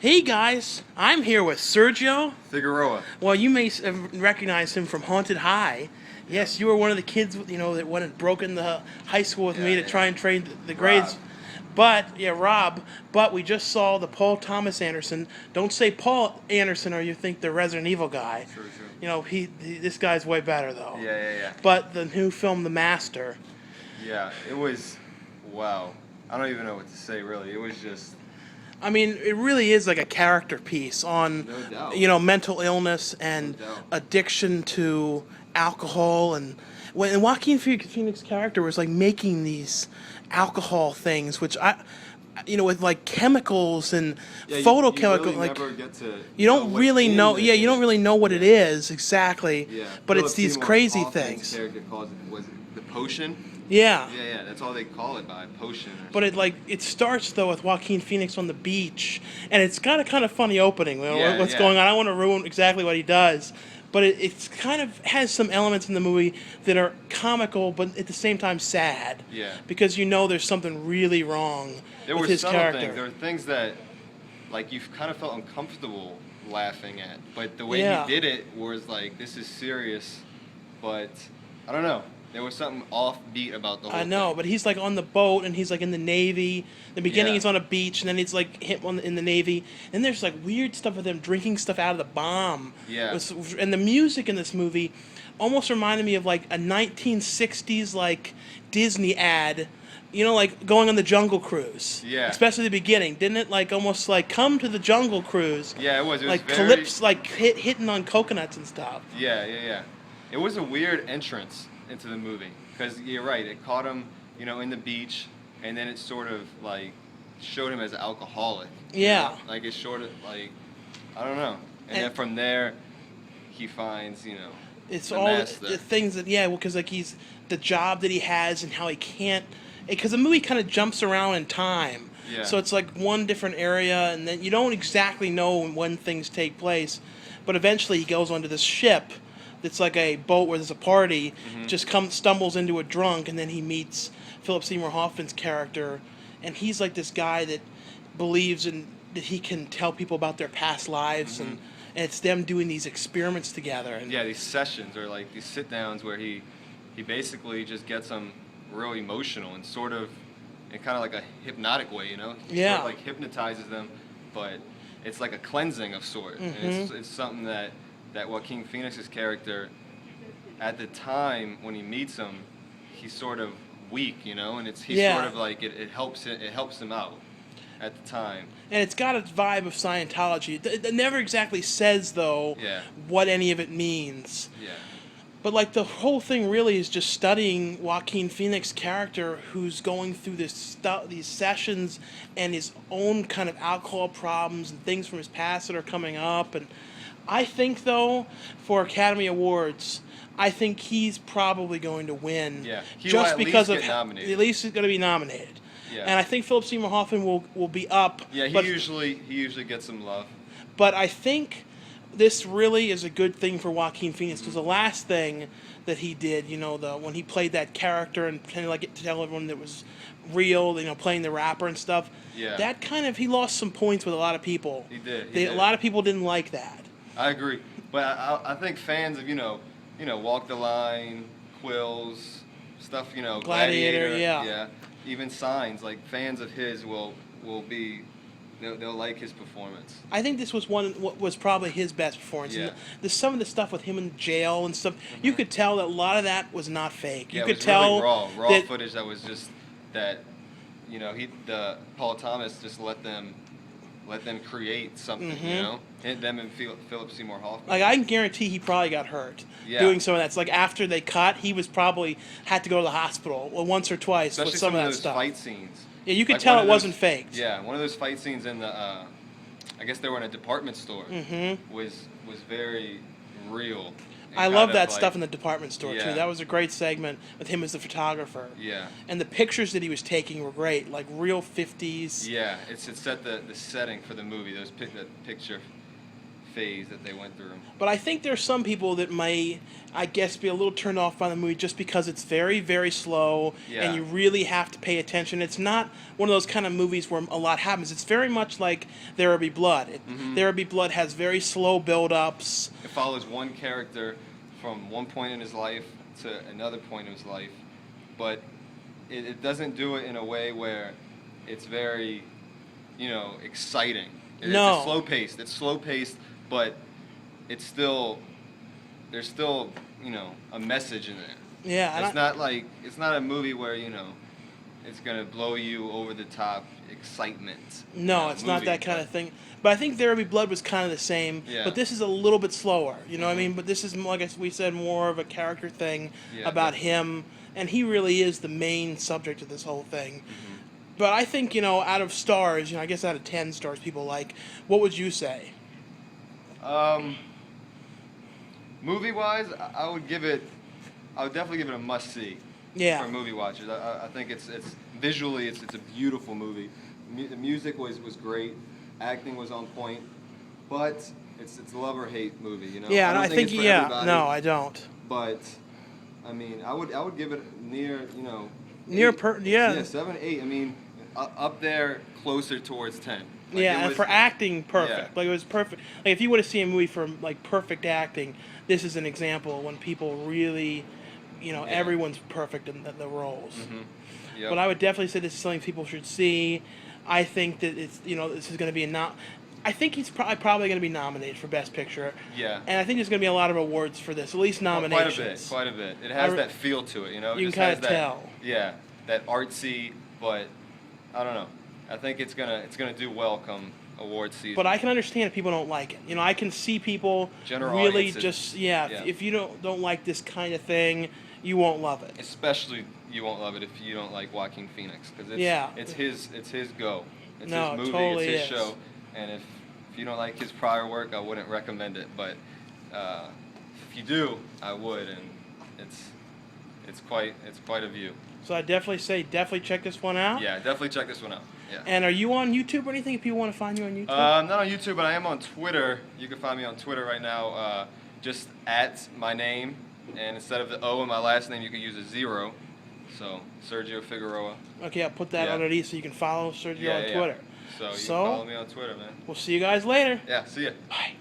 Hey guys, I'm here with Sergio. Figueroa. Well, you may recognize him from Haunted High. Yes, you were one of the kids, that went and broke in the high school with me to try and train the grades. Rob. But we just saw the Paul Thomas Anderson. Don't say Paul Anderson or you think the Resident Evil guy. True. This guy's way better though. Yeah. But the new film, The Master. Yeah, it was, wow. I don't even know what to say, really. It was just... I mean, it really is like a character piece on, No doubt. mental illness and No doubt. addiction to alcohol. And when Joaquin Phoenix's character was like making these alcohol things, which with like chemicals and photochemical, you really like never get to you don't what's really in know. it. Yeah, you don't really know what it is exactly. Yeah. But Philip it's these Seymour crazy Hoffman's things. character calls it, was it the potion? Yeah. Yeah, that's all they call it by, potion. But it starts though with Joaquin Phoenix on the beach, and it's got a kind of funny opening. What's going on? I don't want to ruin exactly what he does, but it's kind of has some elements in the movie that are comical, but at the same time sad. Yeah. Because there's something really wrong with his character. There were things that, like, you kind of felt uncomfortable laughing at, but the way Yeah. he did it was like, this is serious, but I don't know. There was something offbeat about the whole I know, thing. but he's like on the boat and he's like in the Navy. The beginning Yeah. he's on a beach and then he's like in the Navy. And there's like weird stuff with him drinking stuff out of the bomb. Yeah. And the music in this movie almost reminded me of like a 1960s like Disney ad. Like going on the Jungle Cruise. Yeah. Especially the beginning, didn't it? Like almost like come to the Jungle Cruise. Yeah, it was. It was like very... calypso, like hitting on coconuts and stuff. Yeah. It was a weird entrance into the movie, because you're right, it caught him, in the beach, and then it sort of like showed him as an alcoholic. Yeah. Like it showed it, like, I don't know, and then from there, he finds, It's the all master. the things that because like he's the job that he has and how he can't, because the movie kind of jumps around in time. Yeah. So it's like one different area, and then you don't exactly know when things take place, but eventually he goes onto this ship. It's like a boat where there's a party, stumbles into a drunk, and then he meets Philip Seymour Hoffman's character, and he's like this guy that believes that he can tell people about their past lives, and it's them doing these experiments together. And these sessions or like these sit-downs where he basically just gets them real emotional and sort of in kind of like a hypnotic way, He sort of like hypnotizes them, but it's like a cleansing of sort, and it's something that Joaquin Phoenix's character, at the time when he meets him, he's sort of weak, and he's sort of like it helps him out at the time. And it's got a vibe of Scientology. It never exactly says though what any of it means. Yeah. But like the whole thing really is just studying Joaquin Phoenix's character, who's going through these sessions and his own kind of alcohol problems and things from his past that are coming up. And I think, though, for Academy Awards, I think he's probably going to win. Yeah, just because get nominated. At least he's going to be nominated. Yeah. And I think Philip Seymour Hoffman will be up. Yeah, he usually gets some love. But I think this really is a good thing for Joaquin Phoenix, because the last thing that he did, when he played that character and pretended like to tell everyone that was real, playing the rapper and stuff. Yeah. That he lost some points with a lot of people. He did. A lot of people didn't like that. I agree, but I think fans of Walk the Line, Quills, stuff, Gladiator, yeah. Even Signs, like fans of his will be, they'll like his performance. I think this was what was probably his best performance. Yeah. Some of the stuff with him in jail and stuff, you could tell that a lot of that was not fake. You Yeah, could it was tell really raw that, footage that was just that, Paul Thomas just let them create something, and them and Philip Seymour Hoffman. like I can guarantee he probably got hurt doing some of that. It's like after they cut, he was probably had to go to the hospital once or twice Especially with some of that those stuff. fight scenes. Yeah, you could Like tell one it of wasn't those- faked. Yeah, one of those fight scenes in the, I guess they were in a department store, was very real. I love that stuff in the department store too. Yeah. That was a great segment with him as the photographer. Yeah. And the pictures that he was taking were great, like real 50s. Yeah, it set the setting for the movie. The picture phase that they went through. But I think there's some people that may, I guess, be a little turned off by the movie just because it's very, very slow, and you really have to pay attention. It's not one of those kind of movies where a lot happens. It's very much like There Will Be Blood. There Will Be Blood has very slow build-ups. It follows one character from one point in his life to another point in his life, but it doesn't do it in a way where it's very, exciting. No. It's slow-paced. It's slow-paced, but there's still, a message in there. Yeah. It's not a movie where, it's going to blow you over the top excitement. No, it's not that kind of thing. But I think There Will Be Blood was kind of the same, but this is a little bit slower, you know what I mean? But this is, like we said, more of a character thing about him, and he really is the main subject of this whole thing. But I think, out of stars, I guess out of 10 stars people like, what would you say? Movie-wise, I would definitely give it a must-see. Yeah. For movie watchers. I think it's visually it's a beautiful movie. The music was great, acting was on point, but it's a love or hate movie, Yeah, I don't think it's for everybody, no, I don't. But I mean, I would give it near, 7, 8. I mean, up there, closer towards 10. And for acting, perfect. Like, it was perfect. Like, if you want to see a movie for perfect acting, this is an example when people really, everyone's perfect in the roles. But I would definitely say this is something people should see. I think that it's, this is going to be I think he's probably going to be nominated for Best Picture. Yeah. And I think there's going to be a lot of awards for this, at least nominations. Quite a bit. It has that feel to it, You can kind of tell. Yeah, that artsy, but I don't know. I think it's gonna do well come award season. But I can understand if people don't like it. I can see people General really audiences. just if you don't like this kind of thing, you won't love it. Especially you won't love it if you don't like Joaquin Phoenix, because it's his go. It's his movie. Totally it's his show. And if you don't like his prior work, I wouldn't recommend it. But if you do, I would, and it's quite a view. So I definitely say check this one out. Yeah, definitely check this one out. Yeah. And are you on YouTube or anything? If people want to find you on YouTube? I'm not on YouTube, but I am on Twitter. You can find me on Twitter right now, just at my name, and instead of the O in my last name, you can use a 0. So Sergio Figueroa. Okay, I'll put that underneath so you can follow Sergio on Twitter. So you can follow me on Twitter, man. We'll see you guys later. Yeah, see ya. Bye.